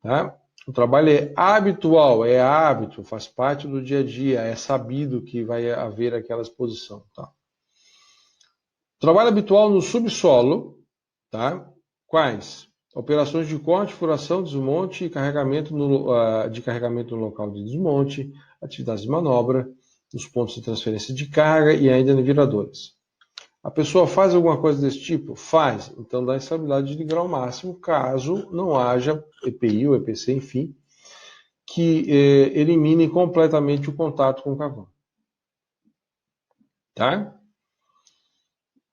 Tá? O trabalho é habitual, é hábito, faz parte do dia a dia, é sabido que vai haver aquela exposição. Tá? Trabalho habitual no subsolo, tá? Quais? Operações de corte, furação, desmonte e carregamento de carregamento no local de desmonte, atividades de manobra, nos pontos de transferência de carga e ainda em viradores. A pessoa faz alguma coisa desse tipo? Faz. Então dá instabilidade de grau máximo, caso não haja EPI ou EPC, enfim, que elimine completamente o contato com o carvão. Tá?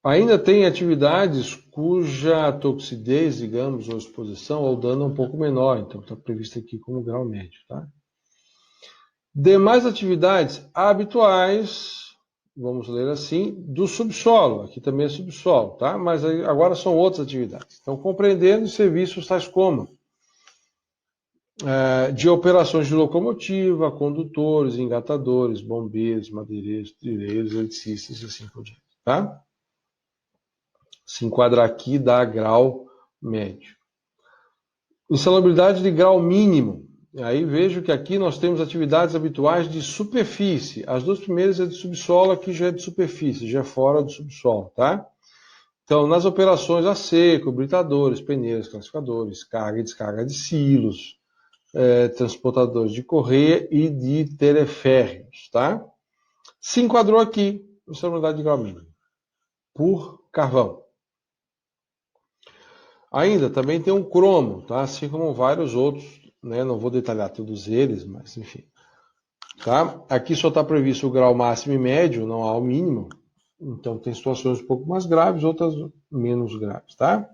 Ainda tem atividades cuja toxidez, digamos, ou exposição ou dano é um pouco menor, então está previsto aqui como grau médio. Tá? Demais atividades habituais, vamos ler assim, do subsolo, aqui também é subsolo, tá? Mas agora são outras atividades. Então, compreendendo serviços tais como de operações de locomotiva, condutores, engatadores, bombeiros, madeireiros, trilheiros, eletricistas e assim por diante, tá? Se enquadrar aqui dá grau médio. Insalubridade de grau mínimo. Aí vejo que aqui nós temos atividades habituais de superfície. As duas primeiras é de subsolo, aqui já é de superfície, já é fora do subsolo, tá? Então, nas operações a seco, britadores, peneiras, classificadores, carga e descarga de silos, transportadores de correia e de teleférreos, tá? Se enquadrou aqui, insalubridade de grau mínimo, por carvão. Ainda também tem um cromo, tá? Assim como vários outros, né? Não vou detalhar todos eles, mas enfim. Tá? Aqui só está previsto o grau máximo e médio, não há o mínimo. Então tem situações um pouco mais graves, outras menos graves, tá?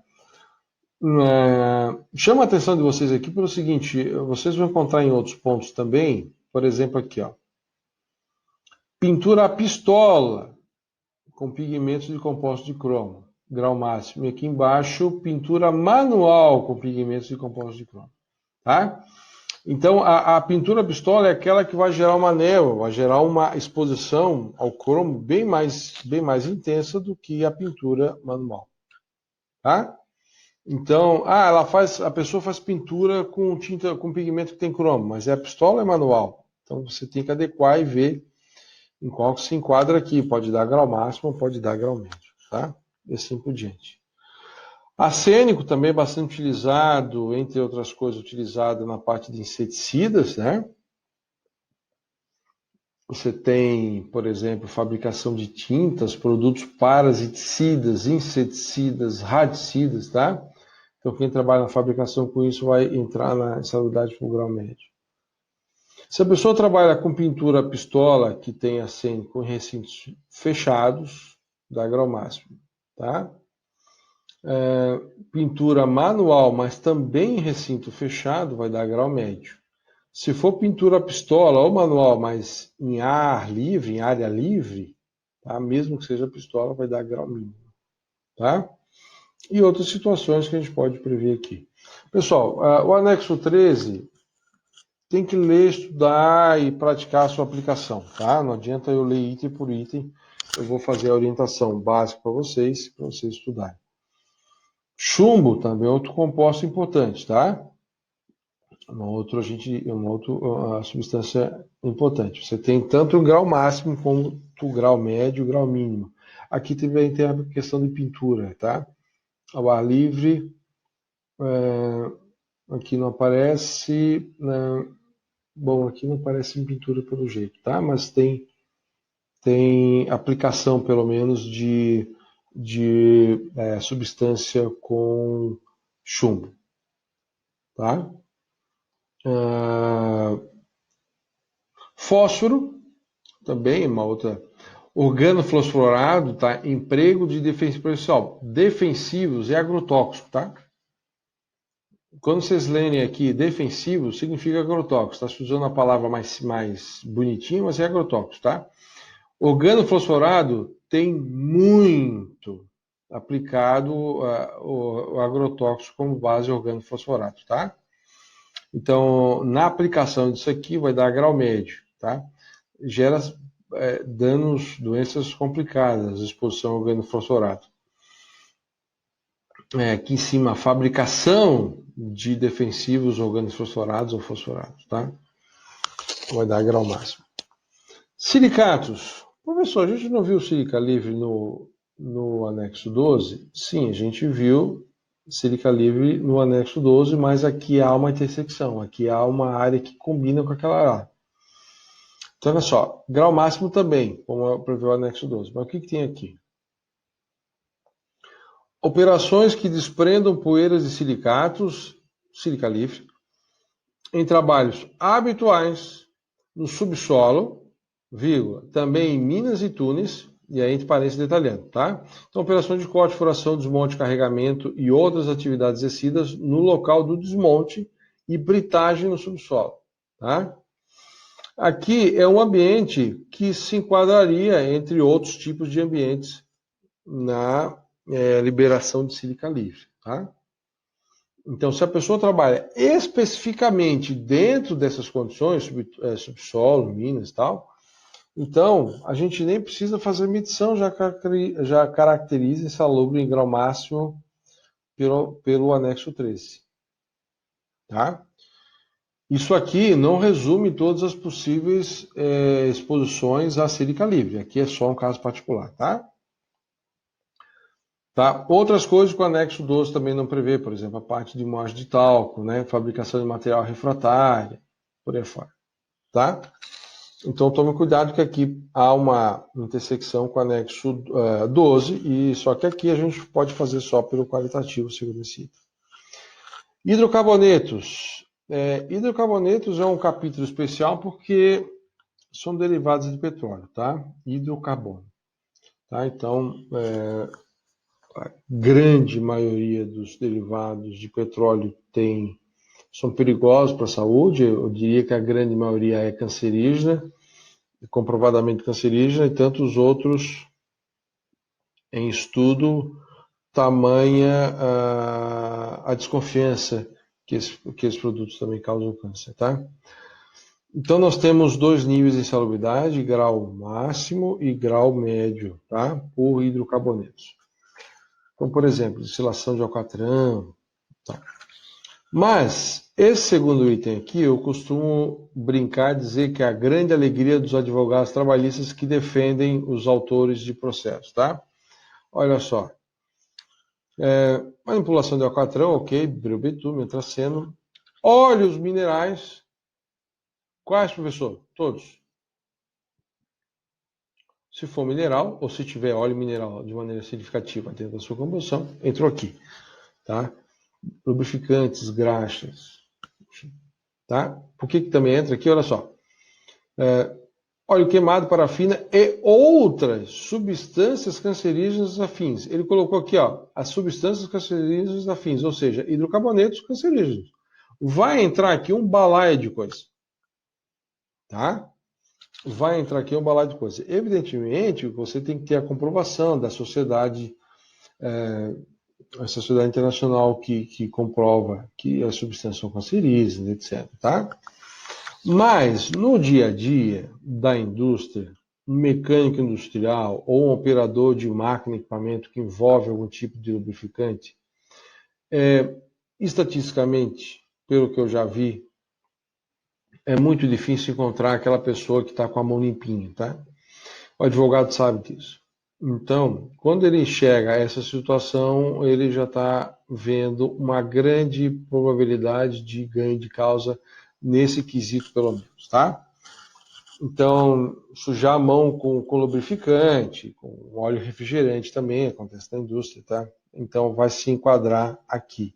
Chama a atenção de vocês aqui pelo seguinte, vocês vão encontrar em outros pontos também, por exemplo aqui, ó. Pintura a pistola com pigmentos de composto de cromo, grau máximo. E aqui embaixo, pintura manual com pigmentos de composto de cromo, tá? Então, a pintura pistola é aquela que vai gerar uma névoa, vai gerar uma exposição ao cromo bem mais intensa do que a pintura manual, tá? Então, a pessoa faz pintura com tinta, com pigmento que tem cromo, mas a pistola é manual. Então, você tem que adequar e ver em qual que se enquadra aqui. Pode dar grau máximo, pode dar grau médio, tá? E assim por diante. Arsênico também é bastante utilizado, entre outras coisas, utilizado na parte de inseticidas, né? Você tem, por exemplo, fabricação de tintas, produtos parasiticidas, inseticidas, radicidas, tá? Então, quem trabalha na fabricação com isso vai entrar na insalubridade por grau médio. Se a pessoa trabalha com pintura pistola, que tem arsênico em recintos fechados, dá grau máximo, tá? Pintura manual, mas também em recinto fechado, vai dar grau médio. Se for pintura pistola ou manual, mas em ar livre, em área livre, tá? Mesmo que seja pistola, vai dar grau mínimo, tá? E outras situações que a gente pode prever aqui. Pessoal, o anexo 13 tem que ler, estudar e praticar a sua aplicação, tá? Não adianta eu ler item por item, eu vou fazer a orientação básica para vocês estudarem. Chumbo também é outro composto importante, tá? Uma outra substância importante. Você tem tanto o grau máximo como o grau médio e o grau mínimo. Aqui também tem a questão de pintura, tá? Ao ar livre, aqui não aparece, bom, aqui não aparece em pintura pelo jeito, tá? Mas tem aplicação, pelo menos, de substância com chumbo, tá? Fósforo, também uma outra. Organofosforado, tá? Emprego de defensivos e agrotóxico, tá? Quando vocês lerem aqui defensivo, significa agrotóxico. Está usando a palavra mais bonitinha, mas é agrotóxico, tá? Organofosforado tem muito aplicado o agrotóxico como base organofosforato, tá? Então, na aplicação disso aqui, vai dar grau médio, tá? Gera danos, doenças complicadas, exposição ao organofosforato. Aqui em cima, a fabricação de defensivos organofosforados ou fosforados, tá? Vai dar grau máximo. Silicatos. Professor, a gente não viu sílica livre no anexo 12? Sim, a gente viu sílica livre no anexo 12, mas aqui há uma intersecção, aqui há uma área que combina com aquela área. Então, olha só, grau máximo também, como prevê o anexo 12. Mas o que tem aqui? Operações que desprendam poeiras de silicatos, sílica livre, em trabalhos habituais no subsolo, vírgula, também em minas e túneis, e aí entre parênteses detalhando, tá? Então, operações de corte, furação, desmonte, carregamento e outras atividades exercidas no local do desmonte e britagem no subsolo, tá? Aqui é um ambiente que se enquadraria entre outros tipos de ambientes na liberação de sílica livre, tá? Então, se a pessoa trabalha especificamente dentro dessas condições, subsolo, minas e tal, então a gente nem precisa fazer medição, já caracteriza insalubre em grau máximo pelo anexo 13. Tá? Isso aqui não resume todas as possíveis exposições à sílica livre. Aqui é só um caso particular, tá? Tá? Outras coisas que o anexo 12 também não prevê, por exemplo, a parte de moagem de talco, né? Fabricação de material refratário, por aí fora. Tá? Então tome cuidado que aqui há uma intersecção com o anexo 12, e só que aqui a gente pode fazer só pelo qualitativo, segundo esse item. Hidrocarbonetos. Hidrocarbonetos é um capítulo especial porque são derivados de petróleo, tá? Hidrocarbono. Tá? Então, a grande maioria dos derivados de petróleo são perigosos para a saúde. Eu diria que a grande maioria é cancerígena, comprovadamente cancerígena, e tantos outros em estudo, tamanha a desconfiança que esses produtos também causam câncer, tá? Então, nós temos 2 níveis de insalubridade, grau máximo e grau médio, tá? Por hidrocarbonetos. Então, por exemplo, destilação de alcatrão, tá? Mas, esse segundo item aqui, eu costumo brincar, dizer que é a grande alegria dos advogados trabalhistas que defendem os autores de processo, tá? Olha só. Manipulação de alcatrão, ok, bitume, antraceno. Óleos minerais. Quais, professor? Todos. Se for mineral, ou se tiver óleo mineral de maneira significativa dentro da sua composição, entrou aqui, tá? Lubrificantes, graxas, tá? Por que também entra aqui? Olha só. Óleo queimado, parafina e outras substâncias cancerígenas afins. Ele colocou aqui, ó, as substâncias cancerígenas afins, ou seja, hidrocarbonetos cancerígenos. Vai entrar aqui um balaio de coisa, tá? Vai entrar aqui um balaio de coisa. Evidentemente, você tem que ter a comprovação da sociedade, a sociedade internacional que comprova que as substâncias são cancerígenas, etc. Tá? Mas, no dia a dia da indústria, um mecânico industrial ou um operador de máquina e equipamento que envolve algum tipo de lubrificante, estatisticamente, pelo que eu já vi, é muito difícil encontrar aquela pessoa que está com a mão limpinha, tá? O advogado sabe disso. Então, quando ele enxerga essa situação, ele já está vendo uma grande probabilidade de ganho de causa nesse quesito, pelo menos, tá? Então, sujar a mão com lubrificante, com óleo refrigerante também, acontece na indústria, tá? Então, vai se enquadrar aqui.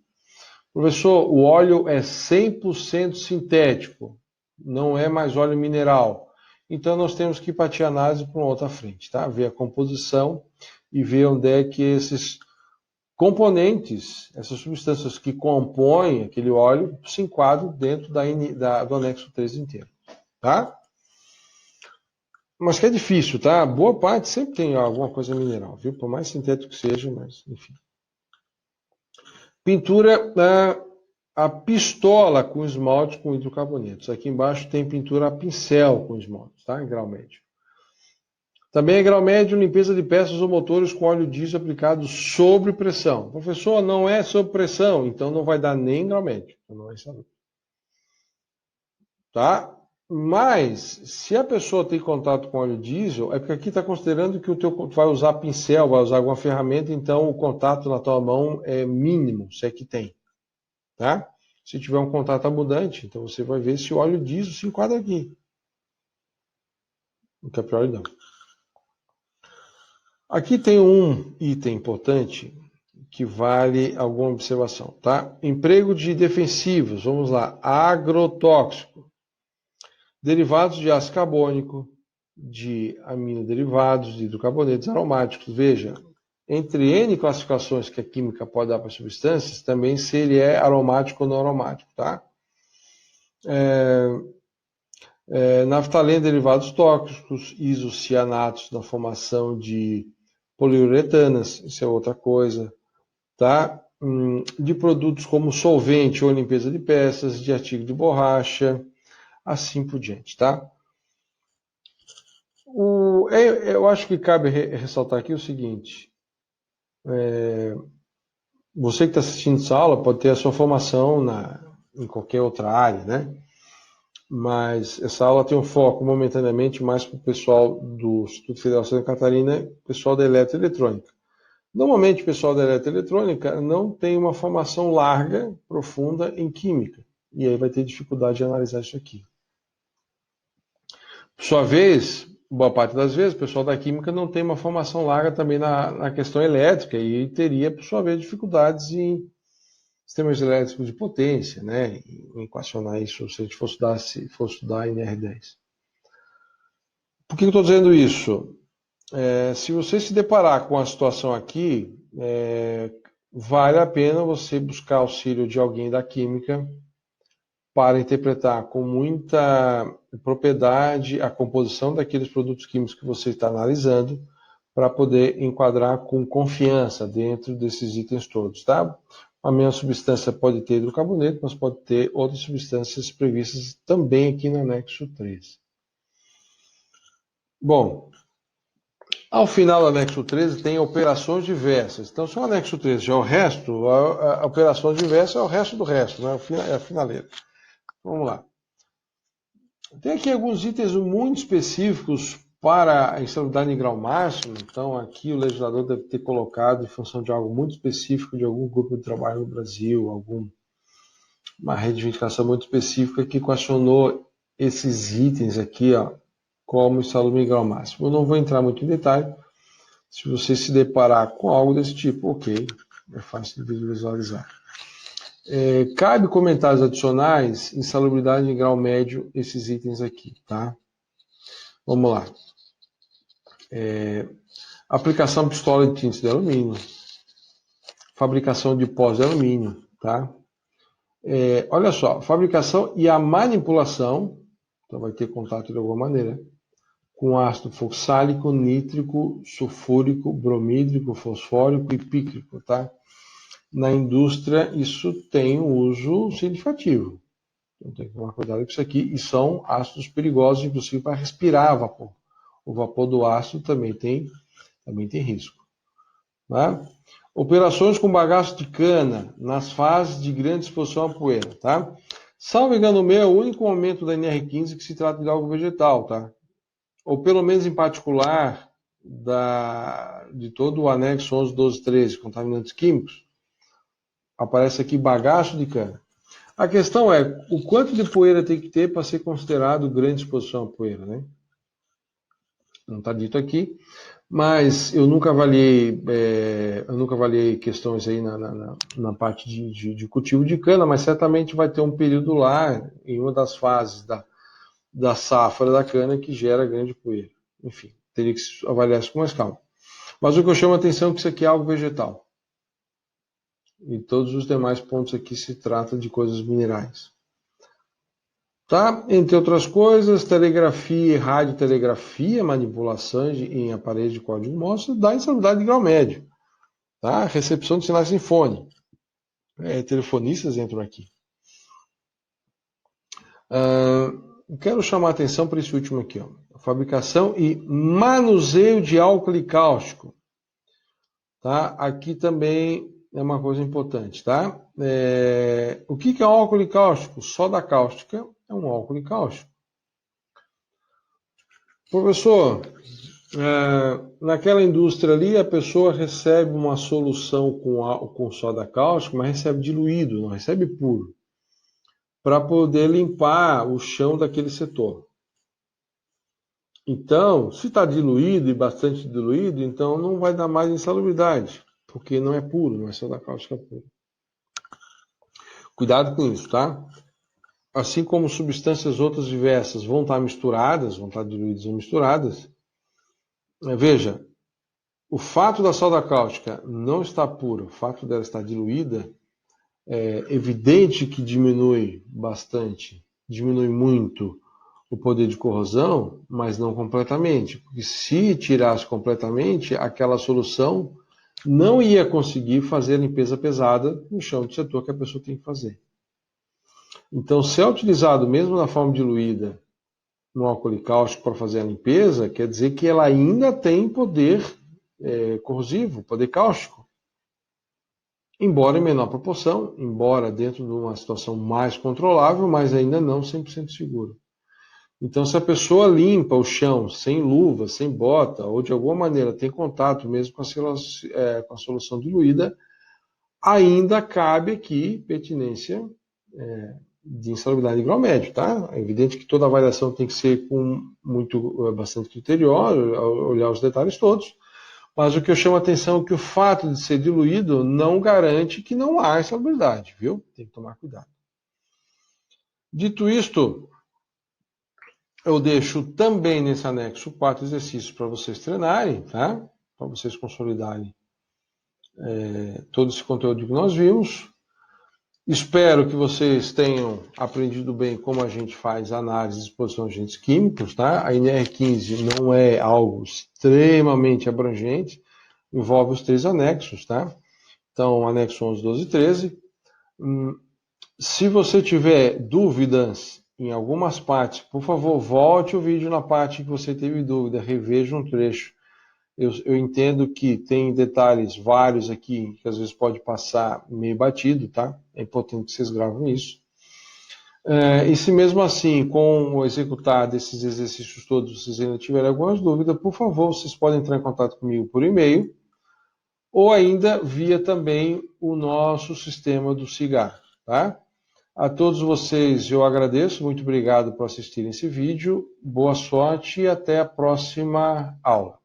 Professor, o óleo é 100% sintético, não é mais óleo mineral. Então, nós temos que partir a análise para uma outra frente, tá? Ver a composição e ver onde é que esses componentes, essas substâncias que compõem aquele óleo, se enquadram dentro do anexo 3 inteiro, tá? Mas que é difícil, tá? Boa parte sempre tem alguma coisa mineral, viu? Por mais sintético que seja, mas enfim. Pintura, a pistola com esmalte com hidrocarbonetos. Aqui embaixo tem pintura a pincel com esmalte, tá? Em grau médio. Também é grau médio limpeza de peças ou motores com óleo diesel aplicado sob pressão. Professor, não é sob pressão, então não vai dar nem grau médio. Não é isso. Tá? Mas, se a pessoa tem contato com óleo diesel, é porque aqui está considerando que o teu vai usar pincel, vai usar alguma ferramenta, então o contato na tua mão é mínimo, se é que tem. Tá? Se tiver um contato abundante, então você vai ver se o óleo diesel se enquadra aqui. O que é pior não. Aqui tem um item importante que vale alguma observação, tá? Emprego de defensivos, vamos lá, agrotóxico, derivados de ácido carbônico, de aminoderivados, de hidrocarbonetos aromáticos. Veja, entre N classificações que a química pode dar para substâncias, também se ele é aromático ou não aromático, tá? Naftaleno, derivados tóxicos, isocianatos na formação de poliuretanas, isso é outra coisa, tá? De produtos como solvente ou limpeza de peças, de artigo de borracha, assim por diante, tá? Eu acho que cabe ressaltar aqui o seguinte, você que está assistindo essa aula pode ter a sua formação em qualquer outra área, né? Mas essa aula tem um foco momentaneamente mais para o pessoal do Instituto Federal de Santa Catarina, pessoal da eletroeletrônica. Normalmente o pessoal da eletroeletrônica não tem uma formação larga, profunda em química, e aí vai ter dificuldade de analisar isso aqui. Por sua vez, boa parte das vezes, o pessoal da química não tem uma formação larga também na questão elétrica e teria, por sua vez, dificuldades em sistemas elétricos de potência, né? Em equacionar isso se a gente for estudar em R10. Por que eu estou dizendo isso? Se você se deparar com a situação aqui, vale a pena você buscar auxílio de alguém da química para interpretar com muita propriedade a composição daqueles produtos químicos que você está analisando, para poder enquadrar com confiança dentro desses itens todos, tá? A mesma substância pode ter hidrocarboneto, mas pode ter outras substâncias previstas também aqui no anexo 13. Bom, ao final do anexo 13 tem operações diversas. Então, se o anexo 13 já é o resto, a operação diversa é o resto do resto, né? É a finaleira. Vamos lá. Tem aqui alguns itens muito específicos para a insalubridade em grau máximo. Então, aqui o legislador deve ter colocado em função de algo muito específico, de algum grupo de trabalho no Brasil, uma rede de ventilação muito específica que equacionou esses itens aqui, ó, como insalubre em grau máximo. Eu não vou entrar muito em detalhe. Se você se deparar com algo desse tipo, ok, é fácil de visualizar. Cabe comentários adicionais, insalubridade em grau médio, esses itens aqui, tá? Vamos lá. Aplicação pistola de tintas de alumínio, fabricação de pós de alumínio, tá? Olha só, fabricação e a manipulação, então vai ter contato de alguma maneira, com ácido foxálico, nítrico, sulfúrico, bromídrico, fosfórico e pícrico, tá? Na indústria, isso tem um uso significativo. Então tem que tomar cuidado com isso aqui. E são ácidos perigosos, inclusive para respirar vapor. O vapor do ácido também tem risco. Tá? Operações com bagaço de cana nas fases de grande exposição à poeira. Tá? Salvo engano meu, é o único momento da NR15 que se trata de algo vegetal. Tá? Ou pelo menos em particular de todo o anexo 11, 12, 13, contaminantes químicos, aparece aqui bagaço de cana. A questão é, o quanto de poeira tem que ter para ser considerado grande exposição à poeira, né? Não está dito aqui, mas eu nunca avaliei questões aí na parte de cultivo de cana, mas certamente vai ter um período lá, em uma das fases da safra da cana, que gera grande poeira. Enfim, teria que avaliar isso com mais calma. Mas o que eu chamo a atenção é que isso aqui é algo vegetal. E todos os demais pontos aqui se trata de coisas minerais. Tá? Entre outras coisas, telegrafia e radiotelegrafia, manipulação em aparelhos de código monstro, dá insalubridade de grau médio. Tá? Recepção de sinais sem fone. Telefonistas entram aqui. Quero chamar a atenção para esse último aqui. Ó. Fabricação e manuseio de álcool cáustico. Tá? Aqui também é uma coisa importante. Tá? O que é um álcool cáustico? Soda cáustica é um álcool cáustico. Professor, naquela indústria ali, a pessoa recebe uma solução com soda cáustica, mas recebe diluído, não recebe puro, para poder limpar o chão daquele setor. Então, se está diluído e bastante diluído, então não vai dar mais insalubridade, porque não é puro, não é soda cáustica pura. Cuidado com isso, tá? Assim como substâncias outras diversas vão estar misturadas, vão estar diluídas ou misturadas, veja, o fato da soda cáustica não estar pura, o fato dela estar diluída, é evidente que diminui bastante, diminui muito o poder de corrosão, mas não completamente. Porque se tirasse completamente, aquela solução não ia conseguir fazer a limpeza pesada no chão de setor que a pessoa tem que fazer. Então, se é utilizado mesmo na forma diluída no álcool cáustico para fazer a limpeza, quer dizer que ela ainda tem poder corrosivo, poder cáustico. Embora em menor proporção, embora dentro de uma situação mais controlável, mas ainda não 100% seguro. Então, se a pessoa limpa o chão sem luva, sem bota, ou de alguma maneira tem contato mesmo com a solução diluída, ainda cabe aqui pertinência de insalubridade de grau médio, tá? É evidente que toda avaliação tem que ser bastante criteriosa, olhar os detalhes todos, mas o que eu chamo a atenção é que o fato de ser diluído não garante que não há insalubridade, viu? Tem que tomar cuidado. Dito isto, eu deixo também nesse anexo 4 exercícios para vocês treinarem, tá? Para vocês consolidarem todo esse conteúdo que nós vimos. Espero que vocês tenham aprendido bem como a gente faz análise de exposição a agentes químicos, tá? A NR15 não é algo extremamente abrangente, envolve os 3 anexos, tá? Então, anexo 11, 12 e 13. Se você tiver dúvidas em algumas partes, por favor, volte o vídeo na parte que você teve dúvida, reveja um trecho. Eu entendo que tem detalhes vários aqui, que às vezes pode passar meio batido, tá? É importante que vocês gravem isso. E se mesmo assim, com o executar desses exercícios todos, vocês ainda tiverem algumas dúvidas, por favor, vocês podem entrar em contato comigo por e-mail, ou ainda via também o nosso sistema do Cigar, tá? A todos vocês eu agradeço, muito obrigado por assistirem esse vídeo, boa sorte e até a próxima aula.